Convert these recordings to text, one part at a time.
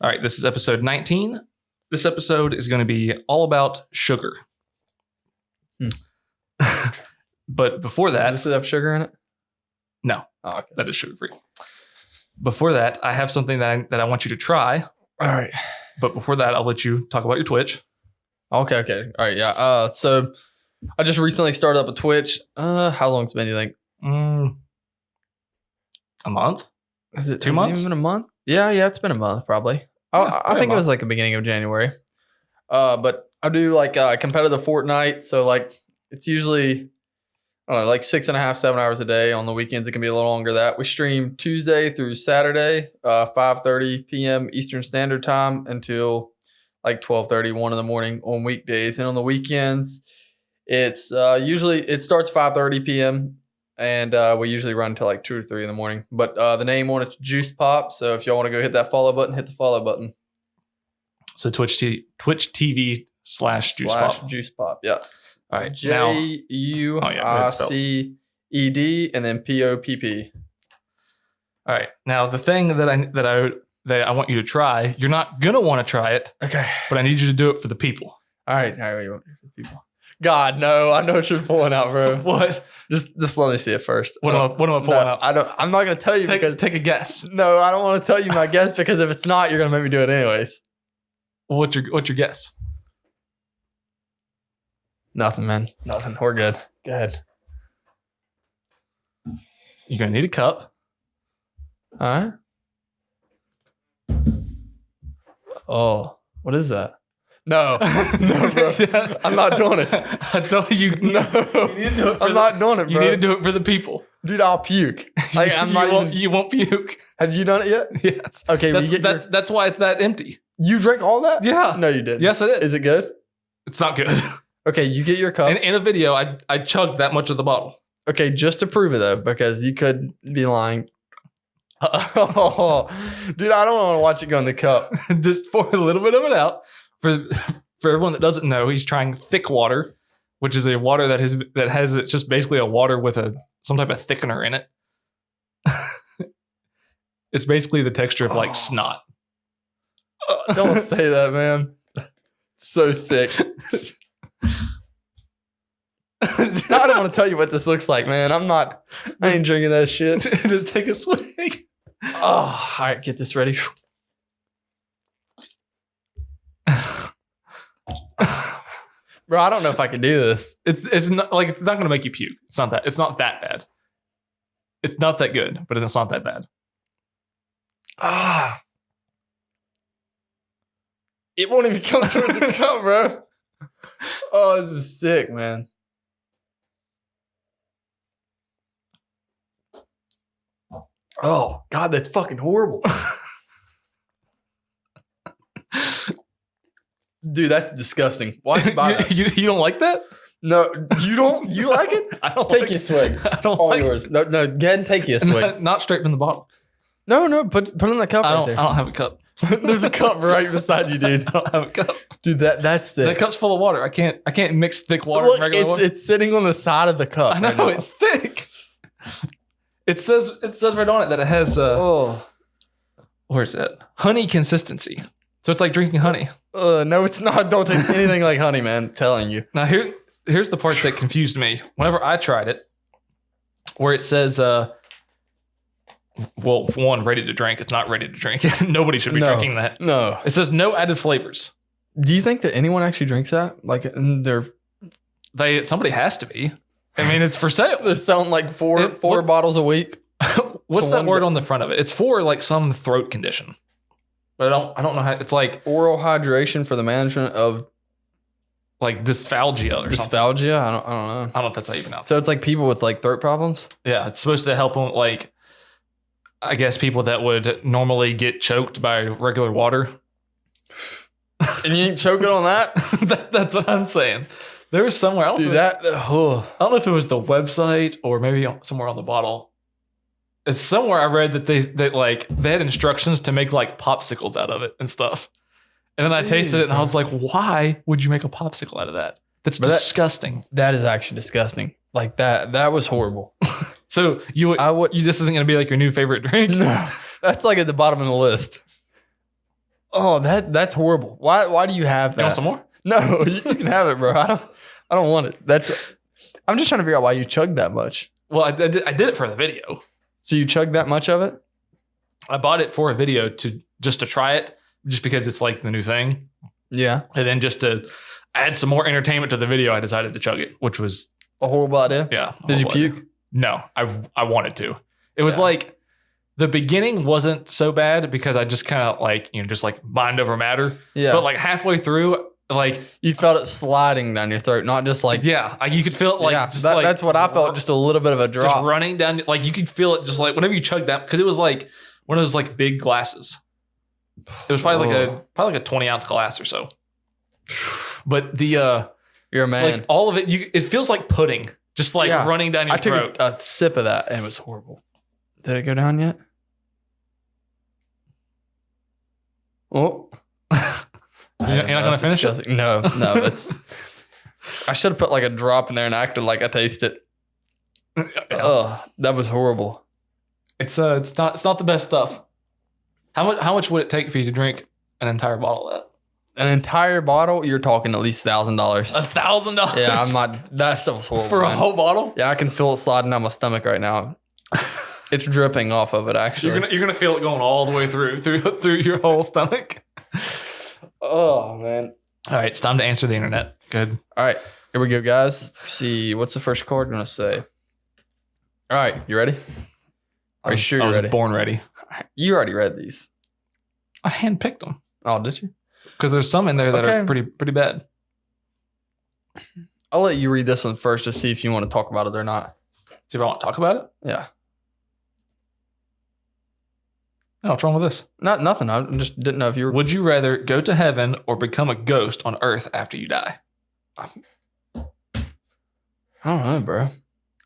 All right, this is episode 19. This episode is going to be all about sugar. But before that... Does this have sugar in it? No. Oh, okay. That is sugar-free. Before that, I have something that I want you to try. All right. But before that, I'll let you talk about your Twitch. Okay. All right, yeah. So I just recently started up a Twitch. How long it's been, you think? A month? Is it 2 months? Even a month? Yeah, it's been a month probably. Yeah, I think it was like the beginning of January. But I do like competitive Fortnite. So like it's usually, I don't know, like 6.5, 7 hours a day. On the weekends, it can be a little longer than that. We stream Tuesday through Saturday, 5:30 p.m. Eastern Standard Time until like 12:30, 1 in the morning on weekdays. And on the weekends, it's usually, it starts 5:30 p.m. And we usually run until like 2 or 3 in the morning. But the name on it's Juice Pop. So if y'all want to go hit that follow button, hit the follow button. So Twitch TV /Juice Pop. Juice Pop, yeah. All right. JUICED and then POPP. All right. Now the thing that I want you to try, you're not gonna want to try it. Okay. But I need you to do it for the people. All right. What do you want to do for the people? God, no. I know what you're pulling out, bro. What? Just let me see it first. What am I pulling out? I'm not gonna tell you because take a guess. No, I don't want to tell you my guess because if it's not, you're gonna make me do it anyways. Well, what's your guess? Nothing, man. Nothing. We're good. Go ahead. You're gonna need a cup. All right. Oh, what is that? No, no, bro. I'm not doing it. I told you. No, you need to do it I'm not doing it, bro. You need to do it for the people. Dude, I'll puke. Like, You won't puke. Have you done it yet? Yes. Okay, that's why it's that empty. You drank all that? Yeah. No, you didn't. Yes, I did. Is it good? It's not good. Okay, you get your cup. In a video, I chugged that much of the bottle. Okay, just to prove it though, because you could be lying. Oh, dude, I don't want to watch it go in the cup. Just pour a little bit of it out. For everyone that doesn't know, he's trying thick water, which is a water that has it's just basically a water with some type of thickener in it. It's basically the texture of like snot. Don't say that, man. It's so sick. I don't want to tell you what this looks like, man. I ain't drinking that shit. Just take a swig. Oh, all right, get this ready. Bro, I don't know if I can do this. It's not going to make you puke. It's not that bad. It's not that good, but it's not that bad. It won't even come towards the cup, bro. Oh, this is sick, man. Oh, God, that's fucking horrible. Dude, that's disgusting. Why did you buy that? You don't like that? No, you don't? You like it? I don't take like your swig. I don't All like yours. it. No, go ahead and take your swig. Not straight from the bottle. No, put it in the cup I right there. don't have a cup. There's a cup right beside you, dude. I don't have a cup. Dude, that's sick. That cup's full of water. I can't mix thick water Look, with regular water. it's sitting on the side of the cup. I know, right now. it's thick. It says right on it that it has where's it? Honey consistency. So it's like drinking honey. No, it's not. Don't taste anything like honey, man. I'm telling you. Now here's the part that confused me. Whenever I tried it, where it says well, one, ready to drink. It's not ready to drink. Nobody should be drinking that. No. It says no added flavors. Do you think that anyone actually drinks that? Like, somebody has to be. I mean, it's for sale. They're selling like four bottles a week. What's that word on the front of it? It's for like some throat condition. But I don't know how. It's like oral hydration for the management of like dysphagia or something. Dysphagia? I don't know. I don't know if that's how you pronounce it. So it's like people with like throat problems? Yeah, it's supposed to help them, like, I guess people that would normally get choked by regular water. And you ain't choking on that? That's what I'm saying. There was somewhere. I don't know if it was the website or maybe somewhere on the bottle. It's somewhere I read that they had instructions to make like popsicles out of it and stuff. And then I tasted it and I was like, why would you make a popsicle out of that? That's disgusting. That is actually disgusting. Like that was horrible. So you just isn't going to be like your new favorite drink? No, that's like at the bottom of the list. Oh, that's horrible. Why do you have that? You want some more? No, you can have it, bro. I don't want it. I'm just trying to figure out why you chugged that much. Well, I did it for the video. So you chugged that much of it? I bought it for a video just to try it, just because it's like the new thing. Yeah. And then just to add some more entertainment to the video, I decided to chug it, which was a horrible idea. Yeah. Did you puke? No, I wanted to. It was like the beginning wasn't so bad because I just kind of like, just like mind over matter. Yeah. But like halfway through, like you felt it sliding down your throat, not just like you could feel it like that's what I felt, just a little bit of a drop, just running down. Like you could feel it just like whenever you chugged that, because it was like one of those like big glasses. It was probably like a 20-ounce glass or so. But the you're a man. Like all of it, it feels like pudding, just like running down your throat. I took a sip of that and it was horrible. Did it go down yet? Oh. You're not going to finish it? No, it's... I should have put like a drop in there and acted like I tasted it. Oh, that was horrible. It's not the best stuff. How much would it take for you to drink an entire bottle of that? An entire bottle? You're talking at least $1,000. $1,000? Yeah, I'm not... That stuff's horrible. For a whole bottle? Yeah, I can feel it sliding down my stomach right now. It's dripping off of it, actually. You're gonna feel it going all the way through your whole stomach. Oh, man. All right, it's time to answer the internet. Good. All right, here we go, guys. Let's see. What's the first card going to say? All right, you ready? Are you sure you're ready? I was born ready. You already read these. I handpicked them. Oh, did you? Because there's some in there that are pretty bad. I'll let you read this one first to see if you want to talk about it or not. See if I want to talk about it? Yeah. No, what's wrong with this? Nothing. I just didn't know if you were... Would you rather go to heaven or become a ghost on Earth after you die? I don't know, bro.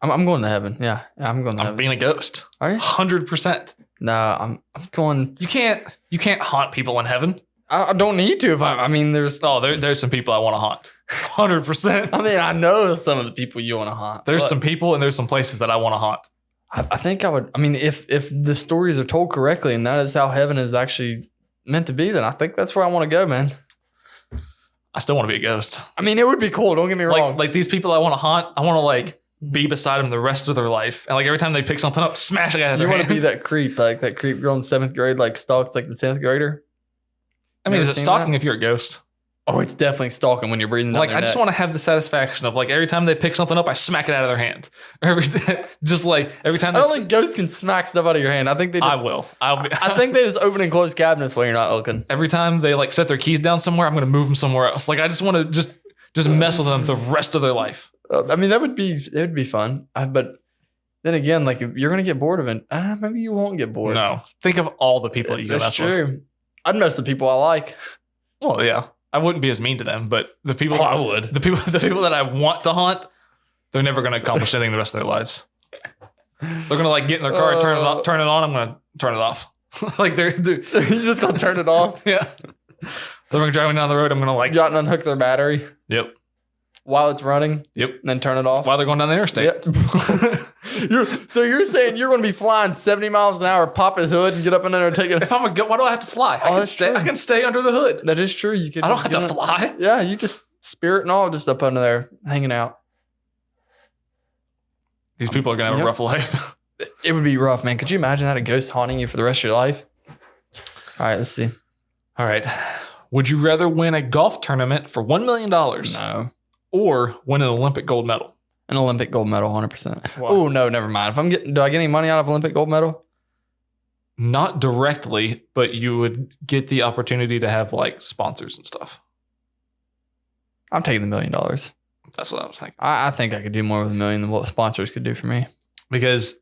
I'm going to heaven. Yeah, I'm going to heaven. I'm being a ghost. Are you? 100%. Nah, I'm going... You can't haunt people in heaven. I don't need to. There's some people I want to haunt. 100%. I mean, I know some of the people you want to haunt. There's some people and there's some places that I want to haunt. I think I would. I mean, if the stories are told correctly and that is how heaven is actually meant to be, then I think that's where I want to go, man. I still want to be a ghost. I mean, it would be cool. Don't get me wrong. Like these people I want to haunt, I want to like be beside them the rest of their life. And like every time they pick something up, smash it out of their hands. You want to be that creep, like that creep girl in 7th grade, like stalks like the 10th grader. I mean, is it stalking if you're a ghost? Oh, it's definitely stalking when you're breathing down like their I just neck. want to have the satisfaction of like every time they pick something up, I smack it out of their hand. Just like every time. I don't think ghosts can smack stuff out of your hand. I think they just... I will. I think they just open and close cabinets while you're not looking. Every time they like set their keys down somewhere, I'm going to move them somewhere else. Like I just want to just mess with them the rest of their life. I mean, it would be fun. But then again, like if you're going to get bored of it, maybe you won't get bored. No. Think of all the people that you can mess with. I'd mess with people I like. Well, yeah. I wouldn't be as mean to them, but the people I would. The people that I want to haunt, they're never going to accomplish anything the rest of their lives. They're going to like get in their car, turn it on. I'm going to turn it off. Like they're you're just going to turn it off. Yeah. They're going to drive down the road. I'm going to like unhook their battery. Yep. While it's running. Yep. And then turn it off. While they're going down the interstate. Yep. So you're saying you're going to be flying 70 miles an hour, pop his hood, and get up in there and take it. If I'm a why do I have to fly? I can stay under the hood. That is true. You can. I don't have to fly. Yeah, you just spirit and all just up under there hanging out. These people are going to have a rough life. It would be rough, man. Could you imagine that a ghost haunting you for the rest of your life? All right, let's see. All right. Would you rather win a golf tournament for $1 million? No. Or win an Olympic gold medal? An Olympic gold medal, 100%. Oh, no, never mind. Do I get any money out of Olympic gold medal? Not directly, but you would get the opportunity to have like sponsors and stuff. I'm taking the $1 million. That's what I was thinking. I think I could do more with $1 million than what sponsors could do for me. Because,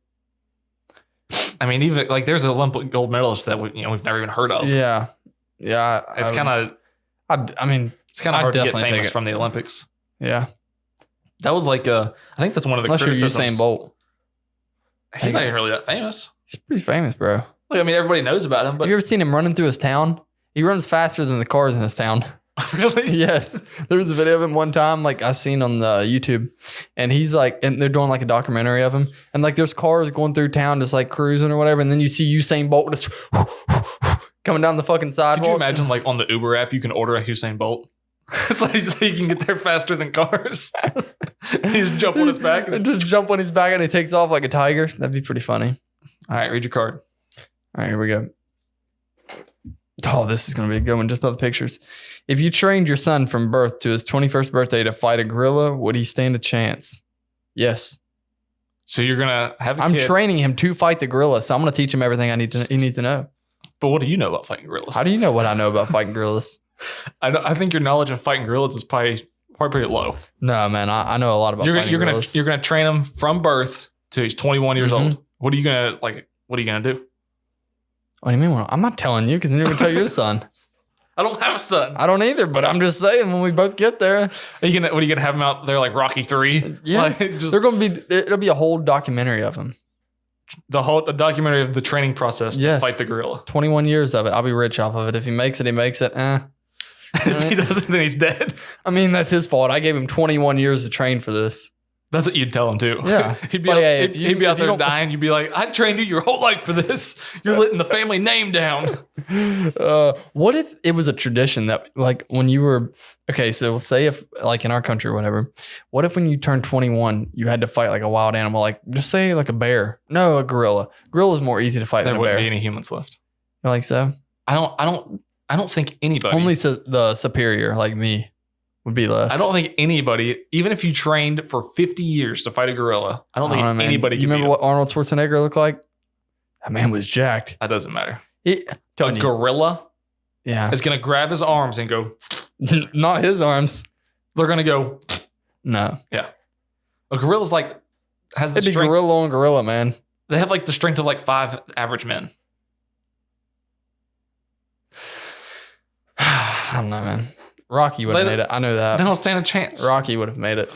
I mean, even like there's an Olympic gold medalist that we've never even heard of. Yeah. Yeah. It's kind of, I mean, it's kind of hard to get famous from the Olympics. Yeah. That was like, I think that's one of the Unless criticisms. You're Usain Bolt. He's not even really that famous. He's pretty famous, bro. Like, I mean, everybody knows about him. But have you ever seen him running through his town? He runs faster than the cars in his town. Really? Yes. There was a video of him one time, like I seen on the YouTube, and he's like, and they're doing like a documentary of him, and like there's cars going through town just like cruising or whatever, and then you see Usain Bolt just coming down the fucking sidewalk. Could you imagine, like, on the Uber app, you can order a Usain Bolt? It's like so you can get there faster than cars. And you just jump on his back. And just jump on his back and he takes off like a tiger. That'd be pretty funny. All right, read your card. All right, here we go. Oh, this is going to be a good one. Just about the pictures. If you trained your son from birth to his 21st birthday to fight a gorilla, would he stand a chance? Yes. So you're going to have a I'm kid. training him to fight the gorilla, so I'm going to teach him everything he needs to know. But what do you know about fighting gorillas? How do you know what I know about fighting gorillas? I think your knowledge of fighting gorillas is probably pretty low. No, man, I know a lot about fighting gorillas. You're gonna train him from birth to he's 21 years Mhm. old. What are you gonna do? What do you mean? I'm not telling you because then you're going to tell your son. I don't have a son. I don't either, but I'm just saying when we both get there. What are you gonna have him out there like Rocky 3? Yes. Like, just They're going to be, it'll be a whole documentary of him. a documentary of the training process to Yes. fight the gorilla. 21 years of it. I'll be rich off of it. If he makes it, he makes it. If he doesn't, then he's dead. I mean, that's his fault. I gave him 21 years to train for this. That's what you'd tell him too. Yeah. he'd be But out, yeah, he'd be out if you there don't- dying. You'd be like, I trained you your whole life for this. You're letting the family name down. What if it was a tradition that, like, when you were okay? So say if, like, in our country or whatever, what if when you turned 21, you had to fight like a wild animal, like just say like a bear? No, a gorilla. Gorilla's more easy to fight There than a wouldn't bear. be any humans left. You like so? I don't think anybody. Only the superior like me would be left. I don't think anybody, even if you trained for 50 years to fight a gorilla, I don't think know, man. anybody You can remember beat what Arnold Schwarzenegger looked like? That man was jacked. him. That doesn't matter. A Gorilla yeah, is going to grab his arms and go, not his arms. they're going to go, No, a gorilla's like, has the it'd be strength. gorilla on gorilla, man. They have like the strength of like 5 average men. I don't know, man. Rocky would have They- made it. I know that. They don't stand a chance. Rocky would have made it.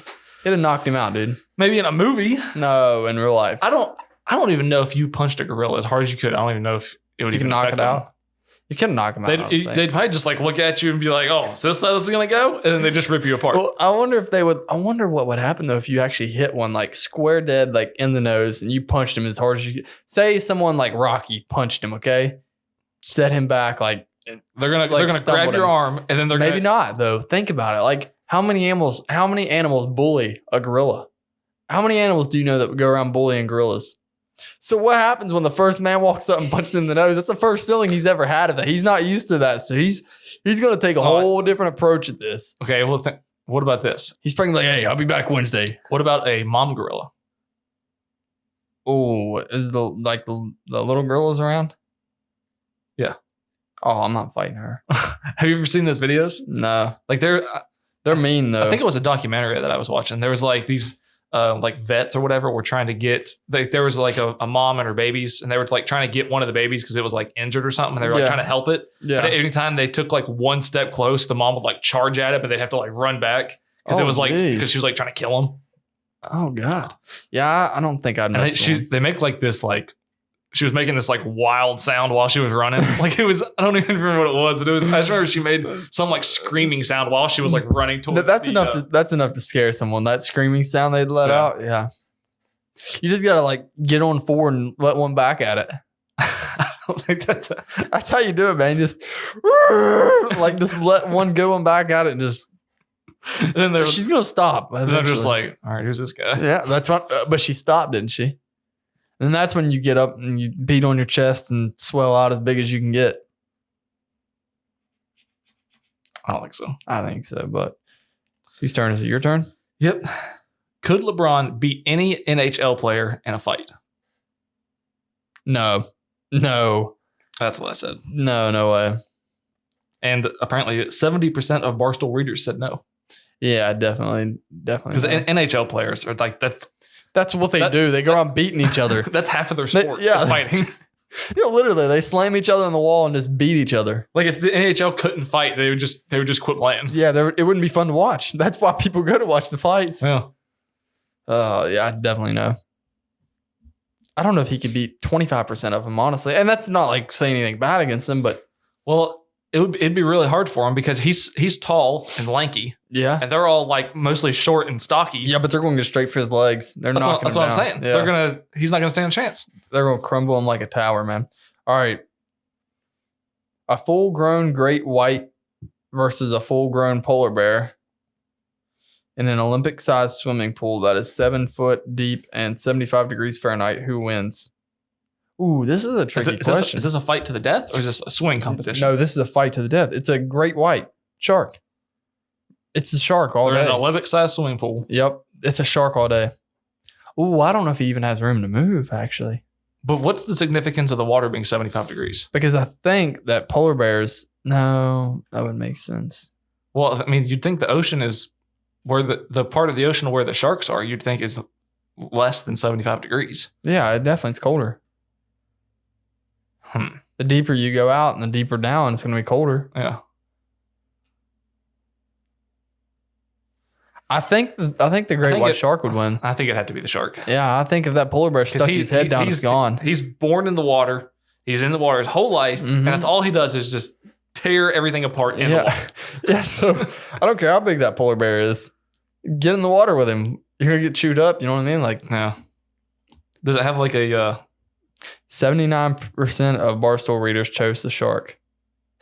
It'd have knocked him out, dude. Maybe in a movie. No, in real life. I don't even know if you punched a gorilla as hard as you could. I don't even know if it would You even can knock affect it them. out. You can knock him out. I don't think. They'd probably just like look at you and be like, "Oh, is this how this is gonna go?" And then they just rip you apart. Well, I wonder if they would. I wonder what would happen though if you actually hit one like square dead, like in the nose, and you punched him as hard as you could. Say someone like Rocky punched him, okay, set him back like they're gonna grab stumbled your him. arm and then they're maybe gonna, not though. Think about it. Like how many animals bully a gorilla? How many animals do you know that would go around bullying gorillas? So what happens when the first man walks up and punches him in the nose? That's the first feeling he's ever had of that. He's not used to that, so he's gonna take a whole different approach at this. Okay, well, what about this? He's probably like, "Hey, I'll be back Wednesday." What about a mom gorilla? Oh, is the little gorillas around? Yeah. Oh, I'm not fighting her. Have you ever seen those videos? No, Like they're mean though. I think it was a documentary that I was watching. There was like these like vets or whatever were trying to get there was like a mom and her babies, and they were like trying to get one of the babies because it was like injured or something, and they were like Yeah. trying to help it. yeah. But anytime they took like one step close, the mom would like charge at it, but they'd have to like run back because it Oh, was like geez. because she was like trying to kill him. Oh God. Yeah, I don't think I'd know. And they make like this like she was making this like wild sound while she was running. Like it was I don't even remember what it was, but it was I just remember she made some like screaming sound while she was like running towards. That's the, enough to scare someone. That screaming sound they'd let Yeah. out. Yeah. You just gotta like get on forward and let one back at it. I don't think that's That's how you do it, man. Just like just let one go on back at it and just. and then they're She's gonna stop. and they're just eventually. like, all right, who's this guy? Yeah, that's what. But she stopped, didn't she? And that's when you get up and you beat on your chest and swell out as big as you can get. I don't think so. I think so, but whose turn is it? Your turn? Yep. Could LeBron beat any NHL player in a fight? No. That's what I said. No way. And apparently 70% of Barstool readers said no. Yeah, definitely. Because No. NHL players are like, That's what they do. They go around beating each other. that's half of their sport yeah. is fighting. Yeah, literally, they slam each other in the wall and just beat each other. Like if the NHL couldn't fight, they would just quit playing. Yeah, it wouldn't be fun to watch. That's why people go to watch the fights. Yeah. Oh, yeah, I definitely know. I don't know if he could beat 25% of them, honestly. And that's not like saying anything bad against him, but Well, it'd be really hard for him because he's tall and lanky, yeah. and they're all like mostly short and stocky. Yeah, but they're going to go straight for his legs. They're That's knocking what him I'm down. saying. Yeah. He's not gonna stand a chance. They're going to crumble him like a tower, man. All right. A full-grown great white versus a full-grown polar bear in an Olympic-sized swimming pool that is 7 foot deep and 75 degrees Fahrenheit. Who wins? Ooh, this is a tricky question. Is this a fight to the death or is this a swimming competition? No, this is a fight to the death. It's a great white shark. It's a shark all day. They're in an Olympic-sized swimming pool. Yep. It's a shark all day. Ooh, I don't know if he even has room to move, actually. But what's the significance of the water being 75 degrees? Because I think that polar bears... No, that would make sense. Well, I mean, you'd think the ocean is where the part of the ocean where the sharks are, you'd think is less than 75 degrees. Yeah, it definitely. It's colder. The deeper you go out and the deeper down, it's going to be colder. Yeah. I think the great white shark would win. I think it had to be the shark. Yeah, I think if that polar bear stuck his head down, it's gone. He's born in the water. He's in the water his whole life, and that's all he does is just tear everything apart in the water. Yeah, so I don't care how big that polar bear is. Get in the water with him. You're going to get chewed up. You know what I mean? Like, yeah. Does it have like a... 79% of Barstool readers chose the shark.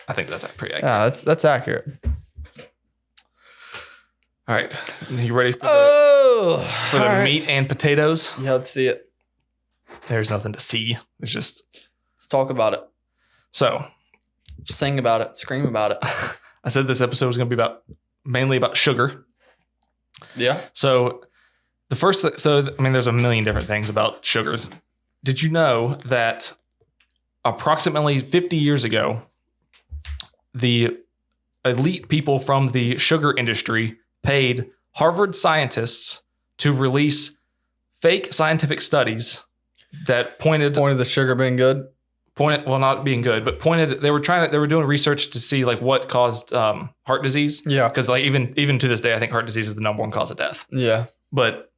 I think that's pretty accurate. Yeah, that's accurate. All right. You ready for the meat and potatoes? Yeah, let's see it. There's nothing to see. It's just... Let's talk about it. So... Sing about it. Scream about it. I said this episode was going to be mainly about sugar. Yeah. So there's a million different things about sugars. Did you know that approximately 50 years ago, the elite people from the sugar industry paid Harvard scientists to release fake scientific studies that pointed the sugar being good? Not being good, but they were doing research to see like what caused heart disease. Yeah. Because like even to this day, I think heart disease is the number one cause of death. Yeah. But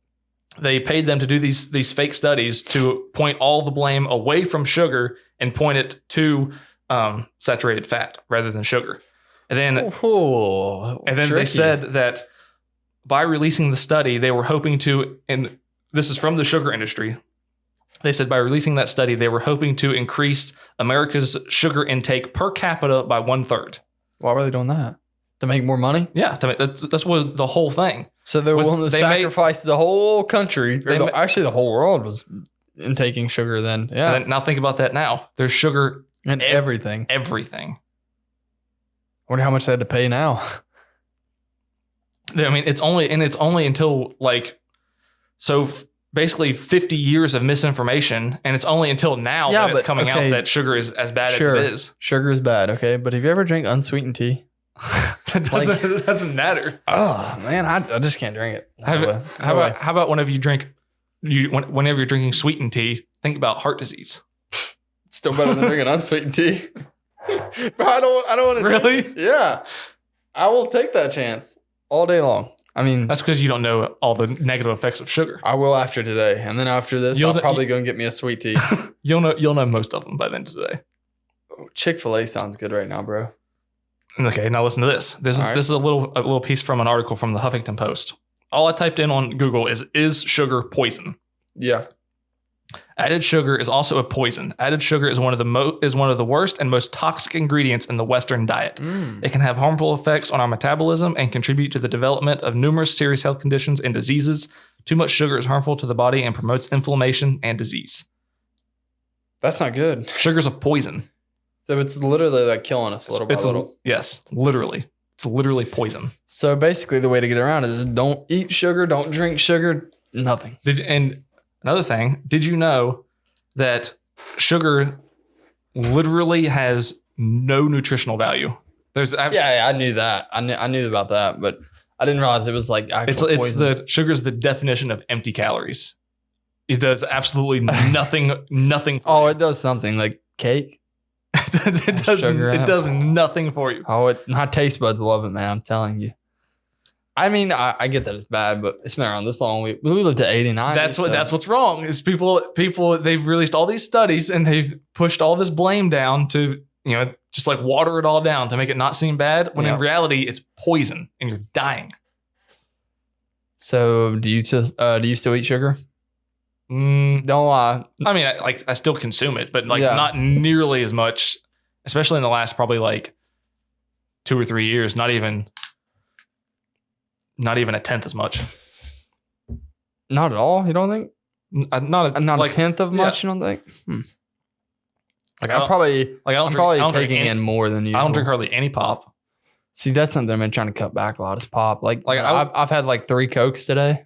they paid them to do these fake studies to point all the blame away from sugar and point it to saturated fat rather than sugar. And then they said that by releasing the study, they were hoping to, and this is from the sugar industry. They said by releasing that study, they were hoping to increase America's sugar intake per capita by 1/3. Why were they doing that? To make more money? Yeah, that's was the whole thing. So they were willing to sacrifice the whole country, actually the whole world was intaking sugar then. Yeah. And then, now think about that now. There's sugar in everything. Everything. I wonder how much they had to pay now. I mean, it's only until like, basically 50 years of misinformation, and it's only until now that it's coming out that sugar is as bad as it is. Sugar is bad, okay? But have you ever drank unsweetened tea? It doesn't matter. Oh man, I just can't drink it. How about whenever you're drinking sweetened tea, think about heart disease. It's still better than drinking unsweetened tea. But I don't want to. Really? Yeah, I will take that chance all day long. I mean, that's because you don't know all the negative effects of sugar. I will after today, and then after this, I'll probably go and get me a sweet tea. You'll know most of them by the end of today. Chick-fil-A sounds good right now, bro. Okay, now listen to this. This is a little piece from an article from the Huffington Post. All I typed in on Google is sugar poison? Yeah. Added sugar is also a poison. Added sugar is one of the worst and most toxic ingredients in the Western diet. It can have harmful effects on our metabolism and contribute to the development of numerous serious health conditions and diseases. Too much sugar is harmful to the body and promotes inflammation and disease. That's not good. Sugar's a poison. So it's literally like killing us little by little. Yes, literally. It's literally poison. So basically the way to get around it is don't eat sugar, don't drink sugar, nothing. Another thing, did you know that sugar literally has no nutritional value? I knew that. I knew about that, but I didn't realize it was like actual poison. Sugar's the definition of empty calories. It does absolutely nothing. Oh, it does something like cake. It does nothing for you. Oh, my taste buds love it, man. I'm telling you. I mean, I get that it's bad, but it's been around this long. We lived to 89. That's what's wrong is people they've released all these studies and they've pushed all this blame down to, just like water it all down to make it not seem bad when in reality it's poison and you're dying. So do you still eat sugar? Don't lie. I mean, I still consume it, but not nearly as much especially in the last probably like 2 or 3 years. Not even a tenth as much. Not at all. You don't think? Not like, a tenth of much. You don't think? Like I'm probably taking in more than usual. I don't drink hardly any pop. See, that's something I've been trying to cut back a lot. Is pop. I've had like 3 Cokes today.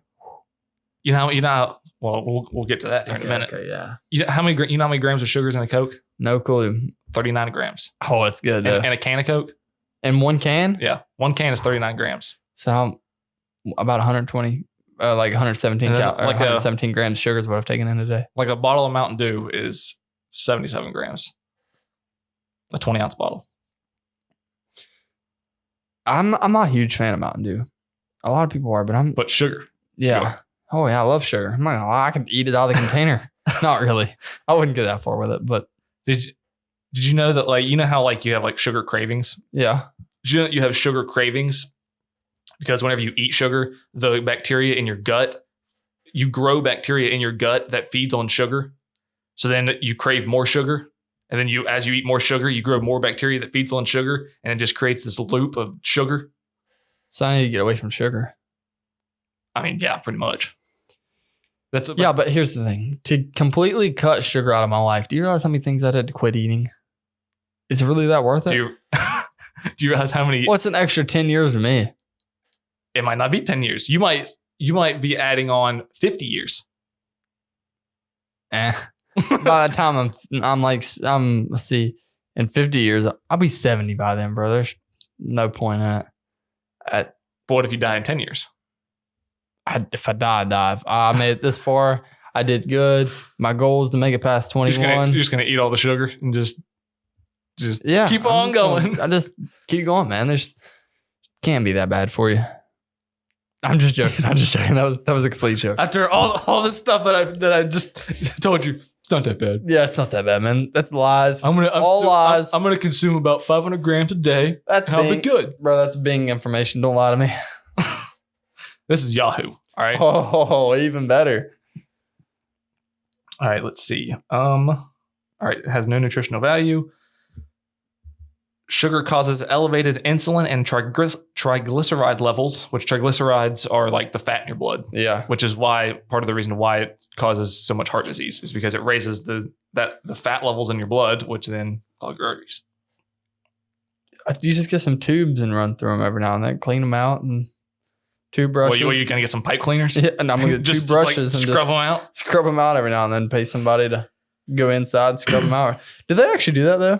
You know. Well, we'll get to that here in a minute. Okay, yeah. You know how many grams of sugar is in a Coke? No clue. 39 grams. Oh, that's good though. And a can of Coke? In 1 can? Yeah, 1 can is 39 grams. So about 120, like 117, 117 grams of sugar is what I've taken in a day. Like a bottle of Mountain Dew is 77 grams. A 20-ounce bottle. I'm not a huge fan of Mountain Dew. A lot of people are, but sugar. Yeah. Yeah. Oh yeah, I love sugar. I'm not gonna lie, I could eat it out of the container. Not really. I wouldn't go that far with it, but did you know that, like, you know how like you have like sugar cravings? Yeah. Did you know that you have sugar cravings because whenever you eat sugar, the bacteria in your gut, you grow bacteria in your gut that feeds on sugar. So then you crave more sugar. And then as you eat more sugar, you grow more bacteria that feeds on sugar. And it just creates this loop of sugar. So I need to get away from sugar. I mean, yeah, pretty much. But here's the thing. To completely cut sugar out of my life, do you realize how many things I had to quit eating? Is it really that worth it? Do you realize how many? What's an extra 10 years to me? It might not be 10 years. You might be adding on 50 years. By the time let's see, in 50 years, I'll be 70 by then, bro. There's no point in it. But what if you die in 10 years? If I die, I die. I made it this far. I did good. My goal is to make it past 21. You're just gonna eat all the sugar and just keep on going. I just keep going, man. There's can't be that bad for you. I'm just joking. That was a complete joke. After all this stuff that I just told you, it's not that bad. Yeah, it's not that bad, man. That's lies. Lies. I'm gonna consume about 500 grams a day. I'll be good, bro. That's Bing information. Don't lie to me. This is Yahoo. All right. Oh, even better. All right. Let's see. All right. It has no nutritional value. Sugar causes elevated insulin and triglyceride levels, which triglycerides are like the fat in your blood. Yeah. Which is why part of the reason why it causes so much heart disease is because it raises the fat levels in your blood, which then clog your arteries. You just get some tubes and run through them every now and then, clean them out, and toothbrushes. Well, you gonna get some pipe cleaners? Yeah, and I'm gonna get toothbrushes and scrub them out. Scrub them out every now and then. Pay somebody to go inside and scrub them out. Do they actually do that though?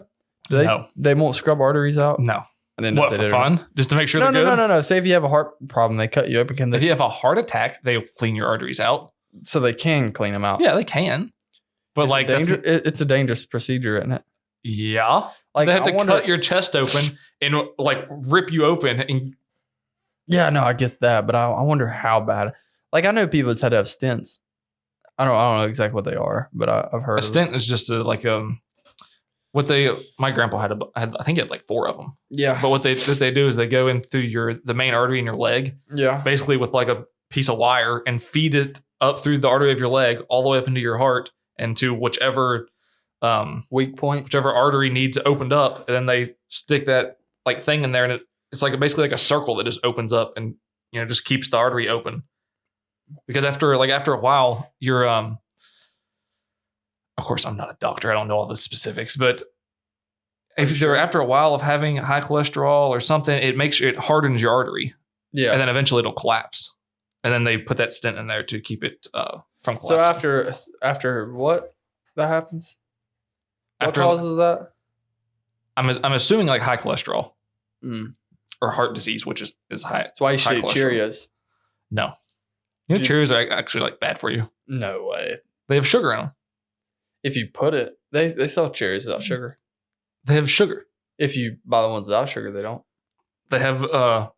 No. They won't scrub arteries out? No. I didn't know. What, for fun? Just to make sure they're good? No. Say if you have a heart problem, they cut you open. If you have a heart attack, they'll clean your arteries out. So they can clean them out. Yeah, they can. But it's a dangerous procedure, isn't it? Yeah. Like they have to cut your chest open and like rip you open. And yeah, no, I get that, but I wonder how bad. Like I know people that's had to have stents. I don't know exactly what they are, but I've heard a stent is just my grandpa had I think he had like 4 of them. Yeah. But what they do is they go in through the main artery in your leg. Yeah. Basically with like a piece of wire and feed it up through the artery of your leg all the way up into your heart and to whichever weak point, whichever artery needs opened up, and then they stick that like thing in there, and it's like basically like a circle that just opens up and just keeps the artery open. Because after a while, you're of course, I'm not a doctor. I don't know all the specifics, but after a while of having high cholesterol or something, it hardens your artery. Yeah. And then eventually it'll collapse. And then they put that stent in there to keep it from collapsing. So after what that happens? What causes that? I'm assuming like high cholesterol or heart disease, which is high. That's why you should eat Cheerios. No. Cheerios are actually like bad for you. No way. They have sugar in them. If you put it, they sell Cheerios without sugar. They have sugar. If you buy the ones without sugar, they don't. They have they're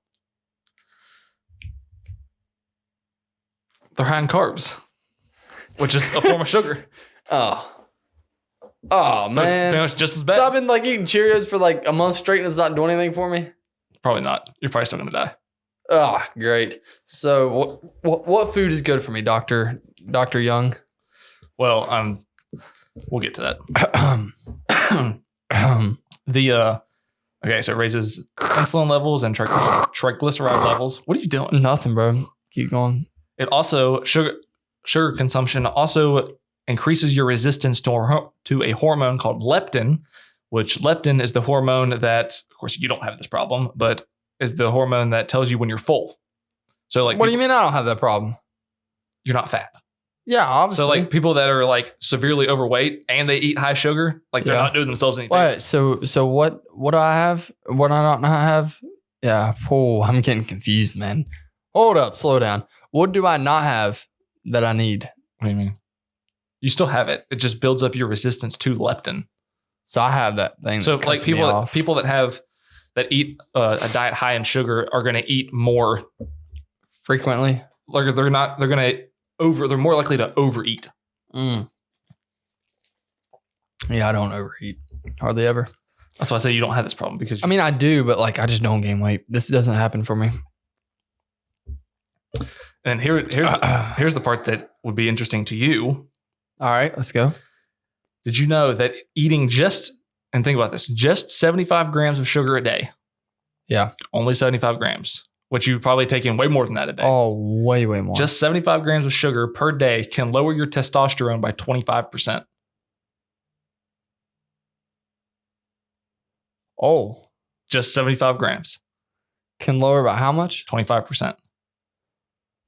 high in carbs, which is a form of sugar. Oh so man, it's just as bad. So I've been like eating Cheerios for like a month straight, and it's not doing anything for me. Probably not. You're probably still gonna die. Oh, great. So what food is good for me, Dr. Young? Well, we'll get to that. Okay, so it raises insulin levels and triglyceride levels. What are you doing? Nothing, bro. Keep going. It also sugar consumption also increases your resistance to a hormone called leptin, which leptin is the hormone that, of course, you don't have this problem, but is the hormone that tells you when you're full. So like, what do you mean I don't have that problem? You're not fat. Yeah, obviously. So like people that are like severely overweight and they eat high sugar, like they're not doing themselves anything. Wait, so what do I have? What do I not have? Yeah. Oh, I'm getting confused, man. Hold up, slow down. What do I not have that I need? What do you mean? You still have it. It just builds up your resistance to leptin. So I have that thing. So like people that eat a diet high in sugar are going to eat more frequently. Like they're more likely to overeat. Yeah, I don't overeat hardly ever. That's why I say you don't have this problem because I mean I do, but like I just don't gain weight. This doesn't happen for me. And here's the part that would be interesting to you. All right, let's go. Did you know that eating just 75 grams of sugar a day? Yeah. Only 75 grams, which you've probably taken way more than that a day. Oh, way more. Just 75 grams of sugar per day can lower your testosterone by 25%. Oh. Just 75 grams. Can lower by how much? 25%.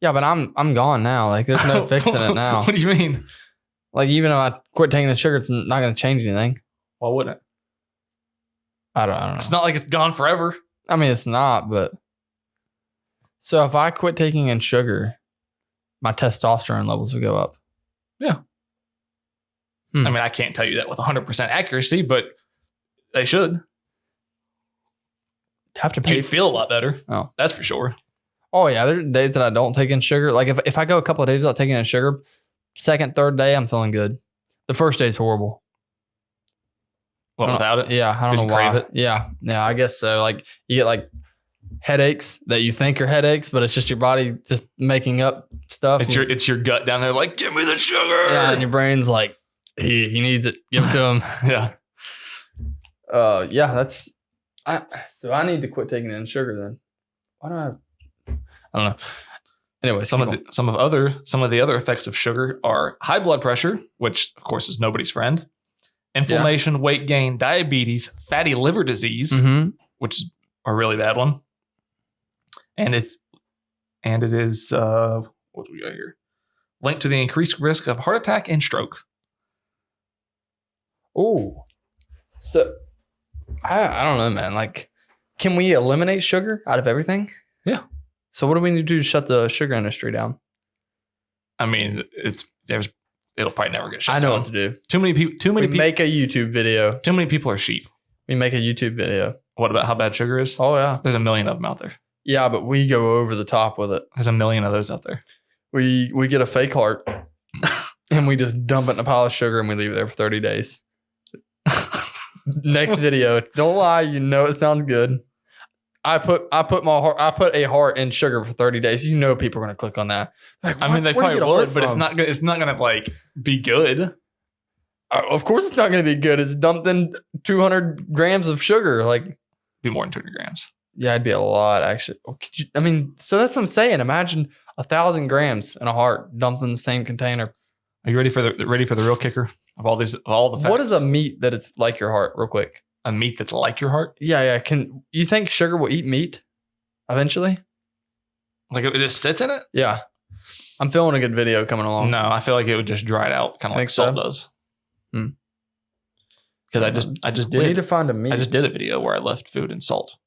Yeah, but I'm gone now. Like there's no fixing it now. What do you mean? Like even if I quit taking the sugar, it's not going to change anything. Why wouldn't it? I don't know. It's not like it's gone forever. I mean, it's not, but so if I quit taking in sugar, my testosterone levels would go up. Yeah. I mean, I can't tell you that with 100% accuracy, but they should. Have to pay. You'd feel a lot better. Oh, that's for sure. Oh yeah, there are days that I don't take in sugar. Like if I go a couple of days without taking in sugar, second, third day, I'm feeling good. The first day is horrible. What, without it? Yeah, I don't know why. Crave it? Yeah, I guess so. Like you get like headaches that you think are headaches, but it's just your body just making up stuff. It's your gut down there like, give me the sugar. Yeah, and your brain's like, he needs it. Give it to him. Yeah. Yeah, so I need to quit taking in sugar then. Why do I don't know. Anyway, some of the other effects of sugar are high blood pressure, which of course is nobody's friend, inflammation, weight gain, diabetes, fatty liver disease, which is a really bad one, and it is what do we got here? Linked to the increased risk of heart attack and stroke. Oh, so I don't know, man. Like, can we eliminate sugar out of everything? Yeah. So what do we need to do to shut the sugar industry down? I mean, it'll probably never get shut down. I know what to do. Too many people. Make a YouTube video. Too many people are sheep. We make a YouTube video. What about how bad sugar is? Oh yeah. There's a million of them out there. Yeah, but we go over the top with it. There's a million of those out there. We get a fake heart and we just dump it in a pile of sugar and we leave it there for 30 days. Next video. Don't lie, you know it sounds good. I put a heart in sugar for 30 days. You know people are gonna click on that. Like, I mean, they probably would, but it's not gonna like be good. Of course, it's not gonna be good. It's dumped in 200 grams of sugar. Like, be more than 200 grams. Yeah, it'd be a lot actually. So that's what I'm saying. Imagine 1,000 grams in a heart dumped in the same container. Are you ready for the real kicker of all the facts? What is a meat that it's like your heart? Real quick. A meat that's like your heart? Yeah. Can you think sugar will eat meat eventually? Like it just sits in it? Yeah. I'm feeling a good video coming along. No, I feel like it would just dry it out, kind of like salt does. Because I just did. We need to find a meat. I just did a video where I left food in salt.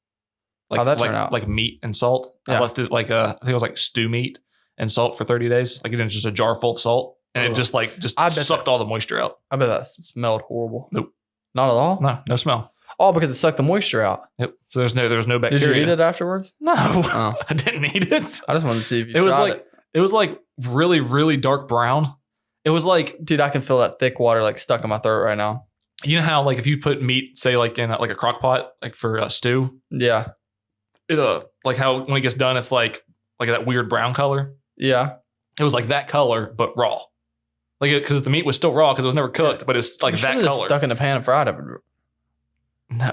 Like, how'd that turn out? Like meat and salt. Yeah. I left it I think it was like stew meat and salt for 30 days. Like it was just a jar full of salt. And it just sucked all the moisture out. I bet that smelled horrible. Nope. Not at all? No smell. Oh, because it sucked the moisture out. Yep. So there was no bacteria. Did you eat it afterwards? No. Oh. I didn't eat it. I just wanted to see if you tried it. It was like really, really dark brown. It was like, dude, I can feel that thick water like stuck in my throat right now. You know how like if you put meat, say like in a crock pot, like for a stew? Yeah. It like how when it gets done, it's like that weird brown color. Yeah. It was like that color, but raw. Like because the meat was still raw because it was never cooked, but it's like that color. Stuck in a pan and fried it. No.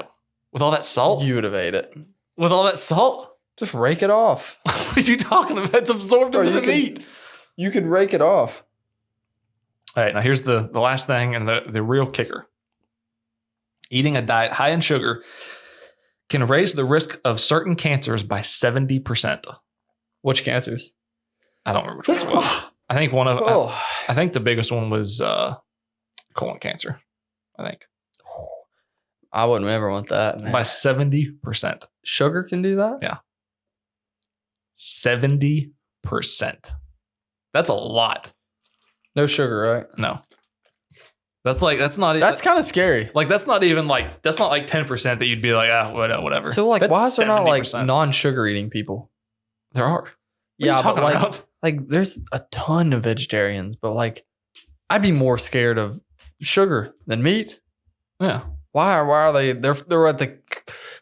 With all that salt? You would have ate it. With all that salt? Just rake it off. What are you talking about? It's absorbed into the meat. You could rake it off. All right, now here's the last thing and the real kicker. Eating a diet high in sugar can raise the risk of certain cancers by 70%. Which cancers? I don't remember which ones it was. I think I think the biggest one was colon cancer. I think. I wouldn't ever want that, man. By 70%. Sugar can do that? Yeah. 70%. That's a lot. No sugar, right? No. That's kind of scary. Like that's not like 10% that you'd be like, whatever. So like, that's why is there not like 70%. non-sugar eating people? There are. Yeah, but like there's a ton of vegetarians, but like I'd be more scared of sugar than meat. Yeah. Why are they? They're at the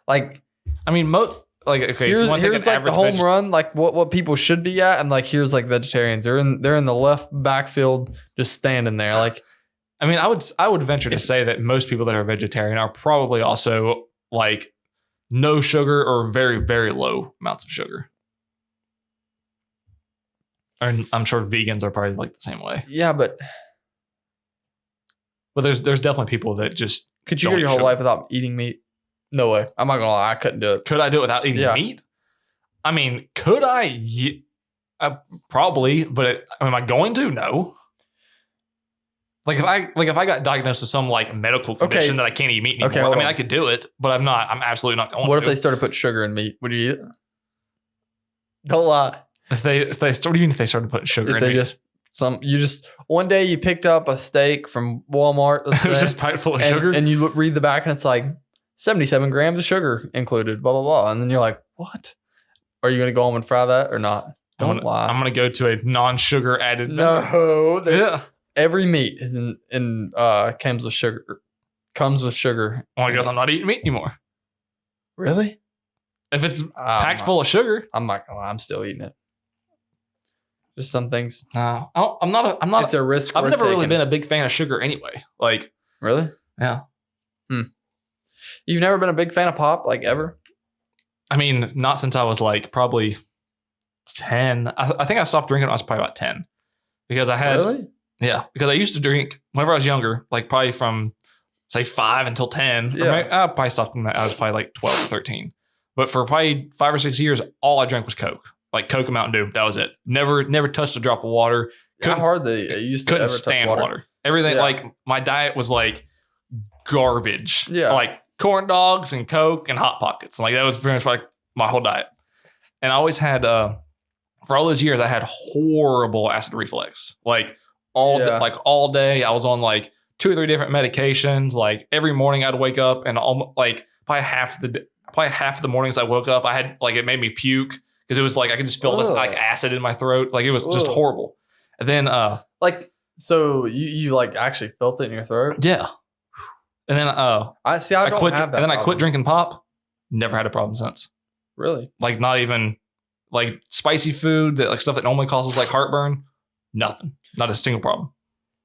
like. I mean, okay. Here's like the home run, like what people should be at, and like here's like vegetarians. They're in the left backfield, just standing there. Like, I mean, I would venture to say that most people that are vegetarian are probably also like no sugar or very, very low amounts of sugar. And I'm sure vegans are probably like the same way. Yeah, but there's definitely people that just could you go your whole life without eating meat? No way. I'm not gonna lie, I couldn't do it. Could I do it without eating meat? I mean, could I? Probably, but am I going to? No. Like if I got diagnosed with some like medical condition that I can't eat meat anymore, I could do it, but I'm not. I'm absolutely not going to. What if they started putting sugar in meat? Would you eat it? Don't lie. If they what do you mean if they started putting sugar in meat? One day you picked up a steak from Walmart. It was just packed full of sugar. And you read the back and it's like 77 grams of sugar included, blah, blah, blah. And then you're like, what? Are you going to go home and fry that or not? Don't lie. I'm going to go to a non-sugar added. No. Yeah. Every meat is comes with sugar. Well, I guess I'm not eating meat anymore. Really? If it's packed full of sugar. I'm not going to lie. I'm still eating it. Just some things. No, I'm not. It's a risk. I've never really been a big fan of sugar anyway. Like, really? Yeah. You've never been a big fan of pop, like ever? I mean, not since I was like probably 10. I think I stopped drinking when I was probably about 10 because I had. Really? Yeah, because I used to drink whenever I was younger, like probably from say 5 until 10. Yeah. I probably stopped when I was probably like 12 or 13. But for probably 5 or 6 years, all I drank was Coke. Like Coke and Mountain Dew. That was it. Never touched a drop of water. How hard they used to couldn't ever stand touch water. Everything like my diet was like garbage. Yeah. Like corn dogs and Coke and Hot Pockets. Like that was pretty much like my whole diet. And I always had for all those years I had horrible acid reflux. Like all day I was on like 2 or 3 different medications. Like every morning I'd wake up and probably half the mornings I woke up I had like it made me puke. Because it was like I could just feel this like acid in my throat. Like it was just horrible. And then like so you like actually felt it in your throat? Yeah. And then I don't have that. And then I quit drinking pop. Never had a problem since. Really? Like not even like spicy food that like stuff that normally causes like heartburn. Nothing. Not a single problem.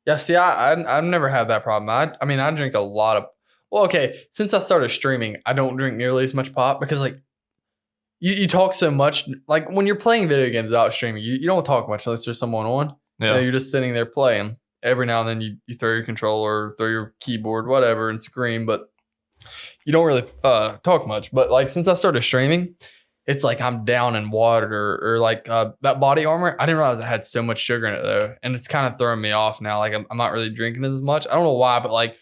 Yeah, see, I've never had that problem. I mean I drink a lot of since I started streaming, I don't drink nearly as much pop because like You talk so much, like when you're playing video games without streaming, you don't talk much unless there's someone on. Yeah. You're just sitting there playing. Every now and then you throw your controller, throw your keyboard, whatever, and scream, but you don't really talk much. But like since I started streaming, it's like I'm down in water or like that body armor. I didn't realize it had so much sugar in it though, and it's kind of throwing me off now. Like I'm not really drinking it as much. I don't know why, but like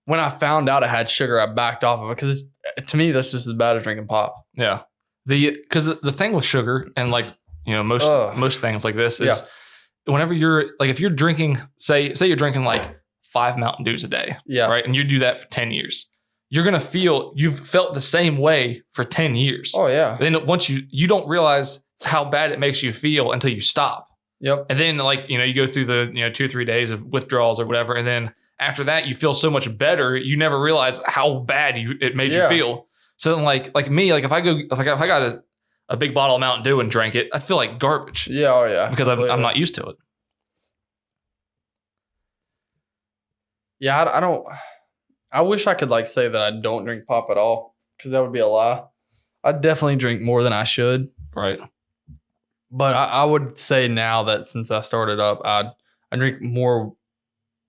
when I found out it had sugar, I backed off of it because to me that's just as bad as drinking pop. Yeah. Because the thing with sugar and like, you know, most things like this is whenever you're like, if you're drinking, say you're drinking like 5 Mountain Dews a day. Yeah. Right. And you do that for 10 years. You're going to you've felt the same way for 10 years. Oh yeah. Then once you don't realize how bad it makes you feel until you stop. Yep. And then like, you know, you go through the, 2 or 3 days of withdrawals or whatever. And then after that, you feel so much better. You never realize how bad it made you feel. So then like me, like if I got a big bottle of Mountain Dew and drank it, I'd feel like garbage. Yeah, oh yeah. Because I'm not used to it. Yeah, I don't. I wish I could like say that I don't drink pop at all, because that would be a lie. I definitely drink more than I should. Right. But I would say now that since I started up, I drink more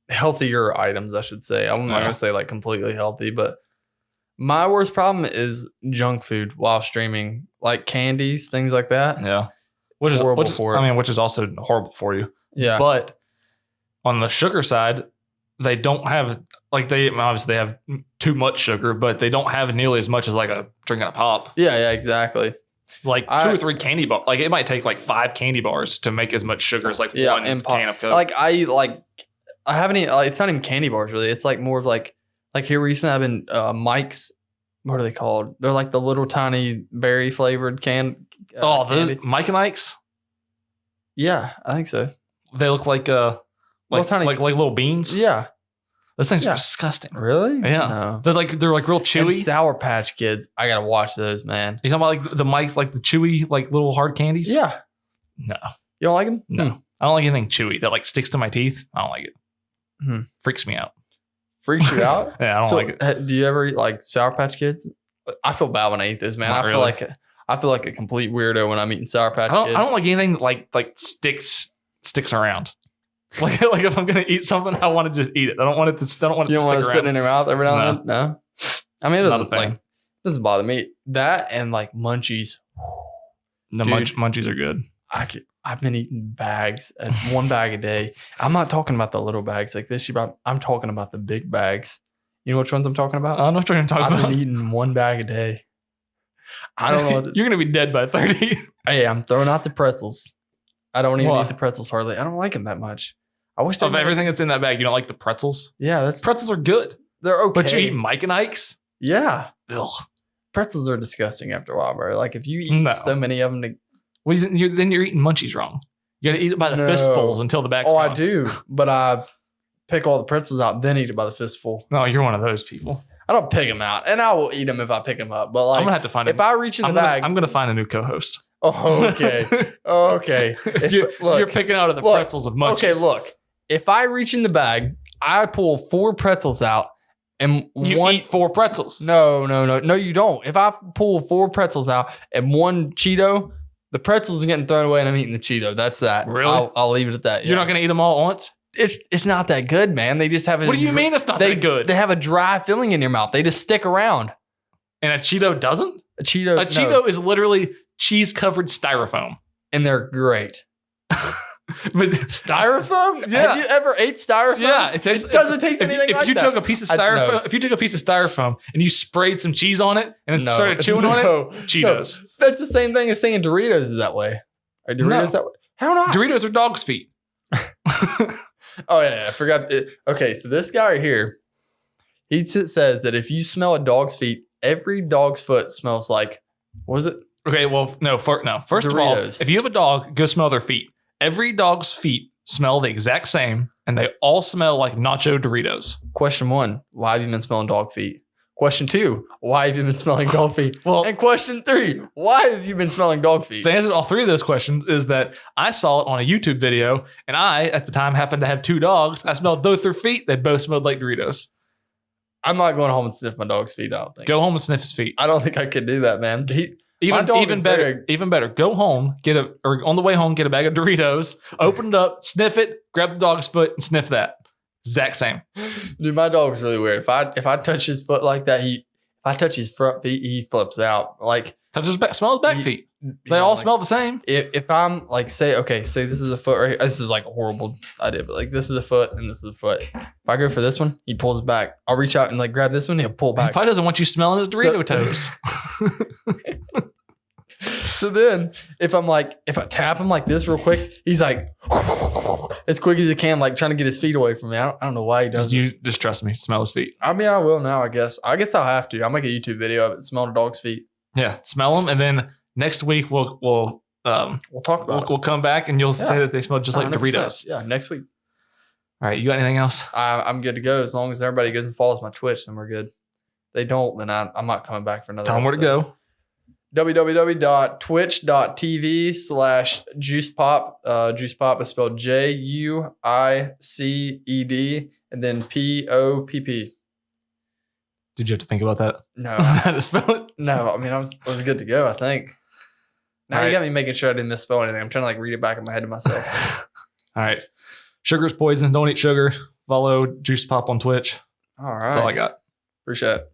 healthier items, I should say. I'm not going to say like completely healthy, but my worst problem is junk food while streaming, like candies, things like that. Yeah. Which is also horrible for you. Yeah. But on the sugar side, they don't have like they have too much sugar, but they don't have nearly as much as like a drinking a pop. Yeah, exactly. Like 2 or 3 candy bars. Like it might take like 5 candy bars to make as much sugar as like one can of Coke. Like I haven't eaten, like, it's not even candy bars really. It's like more of like here recently I've been Mike's. What are they called? They're like the little tiny berry flavored candy. The Mike and Ike's. Yeah, I think so. They look like tiny, like little beans. Yeah. Those things are disgusting. Really? Yeah. No. They're like real chewy. And Sour Patch Kids. I gotta watch those, man. You talking about like the Mike's, like the chewy, like little hard candies? Yeah. No. You don't like them? No. I don't like anything chewy that like sticks to my teeth. I don't like it. Freaks me out. Freaks you out? Yeah, I don't like it. Do you ever eat like Sour Patch Kids? I feel bad when I eat this, man. I feel like a complete weirdo when I'm eating Sour Patch Kids. I don't like anything that like sticks around. Like if I'm gonna eat something, I want to just eat it. I don't want it to. I don't want it to stick around. You don't want it sitting in your mouth every now and then. No. I mean, it doesn't bother me. That and like munchies. The munchies are good. I've been eating bags, 1 bag a day. I'm not talking about the little bags like this. I'm talking about the big bags. You know which ones I'm talking about? I don't know what you're talking about. I've been eating 1 bag a day. I don't know. You're gonna be dead by 30. Hey, I'm throwing out the pretzels. I don't even eat the pretzels hardly. I don't like them that much. I wish of everything that's in that bag, you don't like the pretzels? Yeah, pretzels are good. They're okay. But you eat Mike and Ike's? Yeah. Ugh. Pretzels are disgusting after a while, bro. Like if you eat so many of them, then you're eating munchies wrong. You got to eat it by the fistfuls until the bag's gone. I do, but I pick all the pretzels out, then eat it by the fistful. No, you're one of those people. I don't pick them out, and I will eat them if I pick them up. But like, I'm gonna have to find. If I reach in the bag, I'm gonna find a new co-host. Oh, okay, okay. You're picking out of the pretzels of munchies. Okay, look. If I reach in the bag, I pull 4 pretzels out, and you eat 4 pretzels. No, you don't. If I pull 4 pretzels out and 1 Cheeto, the pretzels are getting thrown away, and I'm eating the Cheeto. That's that. Really? I'll leave it at that. You're not gonna eat them all at once? It's not that good, man. They just have. What do you mean it's not that good? They have a dry filling in your mouth. They just stick around. And a Cheeto doesn't? A Cheeto is literally cheese covered styrofoam, and they're great. But styrofoam? Yeah. Have you ever ate styrofoam? Yeah, it doesn't taste anything like that. If you took a piece of styrofoam and you sprayed some cheese on it and started chewing on it, Cheetos. No. That's the same thing as saying Doritos is that way. Are Doritos that way? How not? Doritos are dog's feet. Oh yeah, I forgot. Okay, so this guy right here, he says that if you smell a dog's feet, every dog's foot smells like. What is it? Okay, well, no. First Doritos. Of all, if you have a dog, go smell their feet. Every dog's feet smell the exact same, and they all smell like nacho Doritos. Question 1, why have you been smelling dog feet? Question 2, why have you been smelling dog feet? Well, and question 3, why have you been smelling dog feet? The answer to all 3 of those questions is that I saw it on a YouTube video, and I, at the time, happened to have 2 dogs. I smelled both their feet. They both smelled like Doritos. I'm not going home and sniff my dog's feet, I don't think. Go home and sniff his feet. I don't think I could do that, man. Even better. Go home, or on the way home, get a bag of Doritos, open it up, sniff it, grab the dog's foot, and sniff that. Exact same. Dude, my dog's really weird. If I touch his foot like that, if I touch his front feet, he flips out. Like smell his back feet. They all smell the same. If I'm like, say this is a foot right here. This is like a horrible idea, but like this is a foot and this is a foot. If I go for this one, he pulls it back. I'll reach out and like grab this one, he'll pull back. He probably doesn't want you smelling his Dorito toes. So then if I tap him like this real quick, he's like as quick as he can, like trying to get his feet away from me. I don't know why he does. You just trust me. Smell his feet. I mean, I will now, I guess. I'll have to. I'll make a YouTube video of it, smelling a dog's feet. Yeah, smell them, and then next week we'll talk about it. We'll come back and you'll say that they smell just like 100%. Doritos. Yeah, next week. All right, you got anything else? I'm good to go. As long as everybody goes and follows my Twitch, then we're good. They don't, then I'm not coming back for another Tell them where to go. www.twitch.tv/juicepop. Juicepop is spelled JUICED and then POPP. Did you have to think about that? No, How to spell it? no. I mean, I was good to go. I think. Now you got me making sure I didn't misspell anything. I'm trying to like read it back in my head to myself. All right. Sugar's poison. Don't eat sugar. Follow Juice Pop on Twitch. All right. That's all I got. Appreciate it.